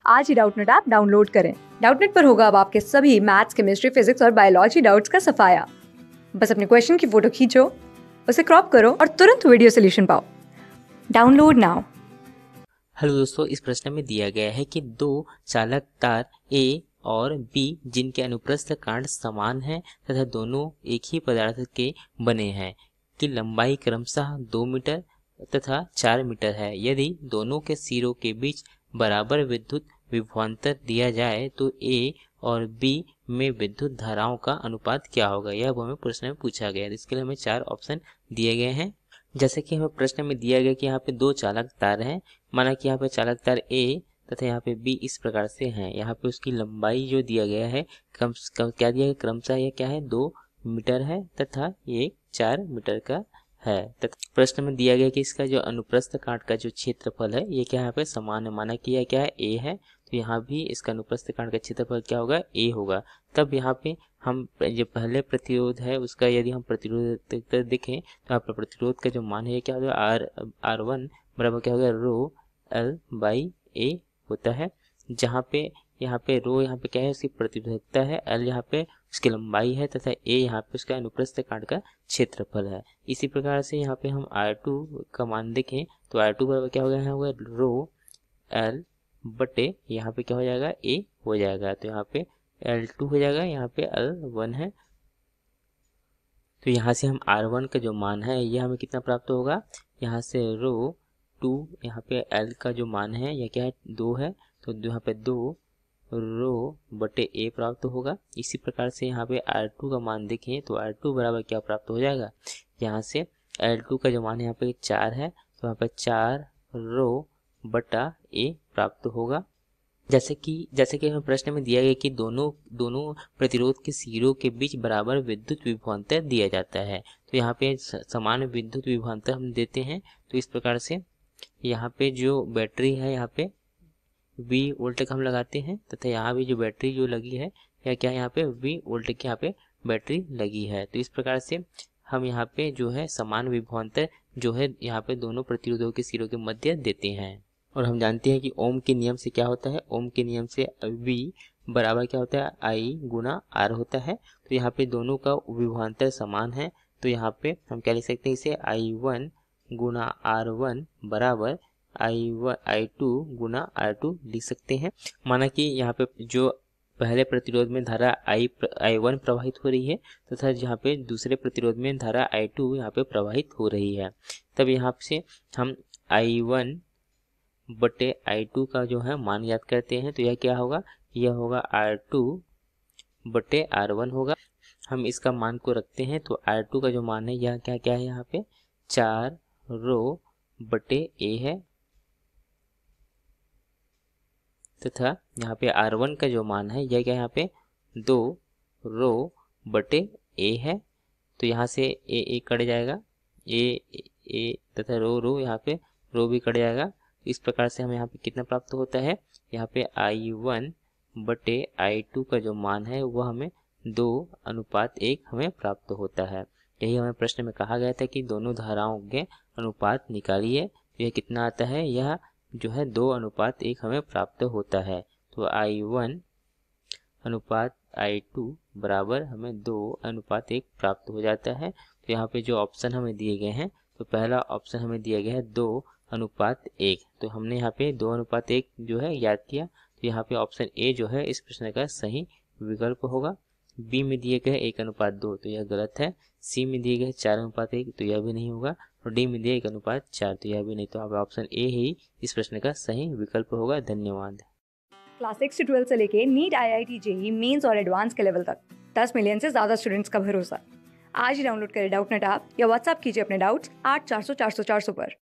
आज ही Doubtnut app download करें। Doubtnut पर होगा अब आपके सभी मैथ्स, केमिस्ट्री, फिजिक्स और बायोलॉजी डाउट्स का सफाया। बस अपने क्वेश्चन की फोटो खींचो, उसे क्रॉप करो और तुरंत वीडियो सोल्यूशन पाओ। Download now. हेलो दोस्तों, इस प्रश्न में दिया गया है कि दो चालक तार ए और बी जिनके अनुप्रस्थ कांट समान हैं तथा दोनों एक ही पदार्थ के बने हैं की लंबाई क्रमशः 2 मीटर तथा 4 मीटर है। यदि दोनों के सिरों के बीच बराबर विद्युत विभवांतर दिया जाए तो ए और बी में विद्युत धाराओं का अनुपात क्या होगा, यह हमें प्रश्न में पूछा गया है। इसके लिए हमें 4 ऑप्शन दिए गए हैं। जैसे कि हमें प्रश्न में दिया गया कि यहाँ पे दो चालक तार हैं, माना कि यहाँ पे चालक तार ए तथा यहाँ पे बी इस प्रकार से हैं। यहाँ पे उसकी लंबाई जो दिया गया है क्या दिया गया, क्रमशः यह क्या है 2 मीटर है तथा ये 4 मीटर का है। तथा प्रश्न में दिया गया कि इसका जो अनुप्रस्थ काट का जो क्षेत्रफल है ये क्या यहाँ पे समान है, माना कि यह क्या है ए है तो यहाँ भी इसका अनुप्रस्थ काट का क्षेत्रफल क्या होगा, ए होगा। तब यहाँ पे हम जो पहले प्रतिरोध है उसका यदि हम प्रतिरोध देखें तो यहाँ पर प्रतिरोध का जो मान है क्या होगा, R1 बराबर क्या होगा रो L बाई ए होता है। जहाँ पे यहाँ पे रो यहाँ पे क्या है उसकी प्रतिरोधकता है, L यहाँ पे उसकी लंबाई है तथा ए यहाँ पे उसका अनुप्रस्थ काट का क्षेत्रफल है। इसी प्रकार से यहाँ पे हम R2 का मान देखें तो R2 बराबर क्या होगा, यहाँ होगा रो L बटे यहाँ पे क्या हो जाएगा ए हो जाएगा। तो यहाँ पे L2 हो जाएगा, यहाँ पे L1 है। तो यहाँ से हम R1 का जो मान है यह हमें कितना प्राप्त होगा, यहाँ से रो 2 यहाँ पे L का जो मान है यह क्या है 2 है तो यहाँ पे 2 रो बटे ए प्राप्त होगा। इसी प्रकार से यहाँ पे R2 का मान देखें तो R2 बराबर क्या प्राप्त हो जाएगा, यहाँ से L2 का जो मान है यहाँ पे 4 है तो यहाँ पे 4 रो बटा ए प्राप्त होगा। जैसे कि हमें प्रश्न में दिया गया कि दोनों प्रतिरोध के सिरों के बीच बराबर विद्युत विभवांतर दिया जाता है। तो यहाँ पे समान विद्युत विभवांतर हम देते हैं। तो इस प्रकार से यहाँ पे जो बैटरी है यहाँ पे 20 वोल्ट का हम लगाते हैं तथा यहाँ भी जो बैटरी जो लगी है या क्या यहाँ पे 20 वोल्ट की यहाँ पे बैटरी लगी है। तो इस प्रकार से हम यहाँ पे जो है समान विभवांतर जो है यहाँ पे दोनों प्रतिरोधों के सिरों के मध्य देते हैं। और हम जानते हैं कि ओम के नियम से क्या होता है, ओम के नियम से V बराबर क्या होता है I गुना R होता है। तो यहाँ पे दोनों का विभवांतर समान है तो यहाँ पे हम क्या लिख सकते हैं, इसे I1 गुना R1 बराबर I2 गुना R2 लिख सकते हैं। माना कि यहाँ पे जो पहले प्रतिरोध में धारा I1 प्रवाहित हो रही है तथा जहाँ पे दूसरे प्रतिरोध में धारा I2 यहाँ पे प्रवाहित हो रही है। तब यहाँ से हम I1 बटे I2 का जो है मान याद करते हैं तो यह क्या होगा, यह होगा R2 बटे R1 होगा। हम इसका मान को रखते हैं तो R2 का जो मान है यह क्या क्या है, यहाँ पे 4 रो बटे ए है तथा यहाँ पे R1 का जो मान है यह क्या यहाँ पे 2 रो बटे ए है। तो यहाँ से ए कट जाएगा, ए तथा रो यहाँ पे रो भी कट जाएगा। इस प्रकार से हमें यहाँ पे कितना प्राप्त होता है, यहाँ पे I1 बटे I2 का जो मान है वह हमें 2:1 हमें प्राप्त होता है। यही हमें प्रश्न में कहा गया था कि दोनों धाराओं के अनुपात निकालिए। तो यह कितना आता है, यह जो है 2:1 हमें प्राप्त होता है। तो I1 अनुपात I2 बराबर हमें 2:1 प्राप्त हो जाता है। तो यहाँ पे जो ऑप्शन हमें दिए गए हैं तो पहला ऑप्शन हमें दिया गया है 2:1। तो हमने यहाँ पे 2:1 जो है याद किया तो यहाँ पे ऑप्शन ए जो है इस प्रश्न का सही विकल्प होगा। बी में दिए गए 1:2 तो यह गलत है। सी में दिए गए 4:1 तो यह भी नहीं होगा और डी में दिए 1:4 तो यह भी नहीं। तो यहाँ ऑप्शन ए ही इस प्रश्न का सही विकल्प होगा। धन्यवाद। क्लास 6 से 12 से लेके नीट, IIT, JEE मेंस और एडवांस के लेवल तक 10 मिलियन से ज्यादा स्टूडेंट्स का भरोसा। आज ही डाउनलोड करें डाउटनेट ऐप या व्हाट्सएप कीजिए अपने डाउट्स 8400 400 400 पर।